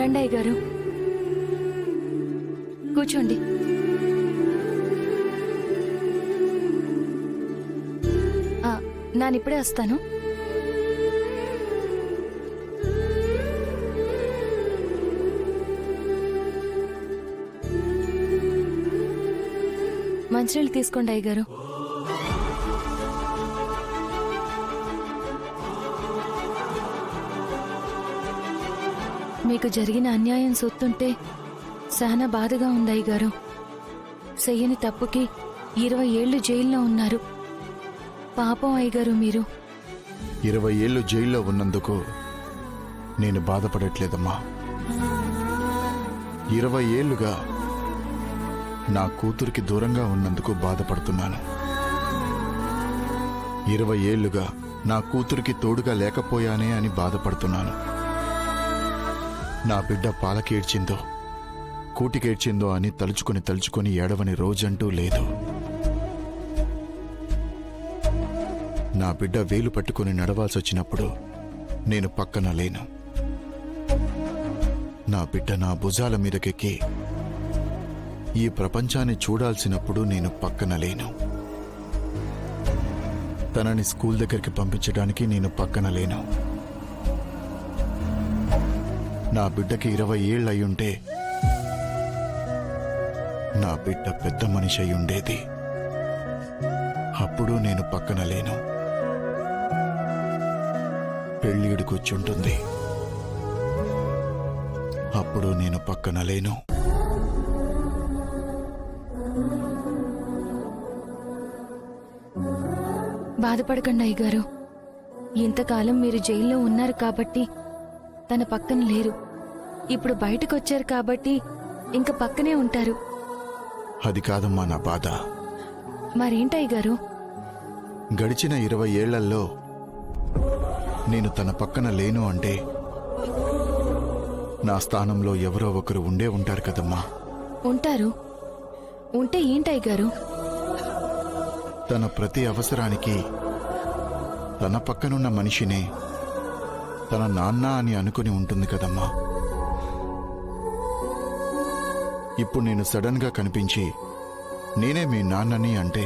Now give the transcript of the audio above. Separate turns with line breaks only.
రండి అయ్యగారు, కూర్చోండి. నానిప్పుడే వస్తాను. మంచినీళ్ళు తీసుకోండి అయ్యగారు. మీకు జరిగిన అన్యాయం సొత్తుంటే చాలా బాధగా ఉంది అయ్యగారు. చెయ్యని తప్పుకి 20 ఏళ్లు జైల్లో ఉన్నారు. పాపం అయ్యగారు మీరు.
20 ఏళ్లు జైల్లో ఉన్నందుకు నేను బాధపడట్లేదమ్మా. 20 ఏళ్లుగా నా కూతురికి దూరంగా ఉన్నందుకు బాధపడుతున్నాను. 20 ఏళ్లుగా నా కూతురికి తోడుగా లేకపోయానే అని బాధపడుతున్నాను. నా బిడ్డ పాలకేడ్చిందో కూటికేడ్చిందో అని తలుచుకొని ఏడవని రోజంటూ లేదు. నా బిడ్డ వేలు పట్టుకుని నడవాల్సొచ్చినప్పుడు నేను పక్కన లేను. నా బిడ్డ నా భుజాల మీదకెక్కి ఈ ప్రపంచాన్ని చూడాల్సినప్పుడు నేను పక్కన లేను. తనని స్కూల్ దగ్గరికి పంపించడానికి నేను పక్కన లేను. నా బిడ్డకి 20 ఏళ్ళయ్యుంటే నా బిడ్డ పెద్ద మనిషి అయి ఉండేది. అప్పుడు నేను పక్కన లేను. పెళ్ళిడికి వచ్చుంటుంది, అప్పుడు నేను పక్కన లేను.
బాధపడకండి అయ్యగారు. ఇంతకాలం మీరు జైల్లో ఉన్నారు కాబట్టి తన పక్కన లేరు. ఇప్పుడు బయటకొచ్చారు కాబట్టి ఇంక పక్కనే ఉంటారు.
అది కాదమ్మా నా బాధ.
మరేంటయ్యగారు?
గడిచిన 20 ఏళ్లలో నేను తన పక్కన లేను అంటే నా స్థానంలో ఎవరో ఒకరు ఉండే ఉంటారు కదమ్మా.
ఉంటారు. ఉంటే ఏంటయ్యగారు?
తన ప్రతి అవసరానికి తన పక్కనున్న మనిషినే తన నాన్న అని అనుకుని ఉంటుంది కదమ్మా. ఇప్పుడు నేను సడన్ గా కనిపించి నేనే మీ నాన్నని అంటే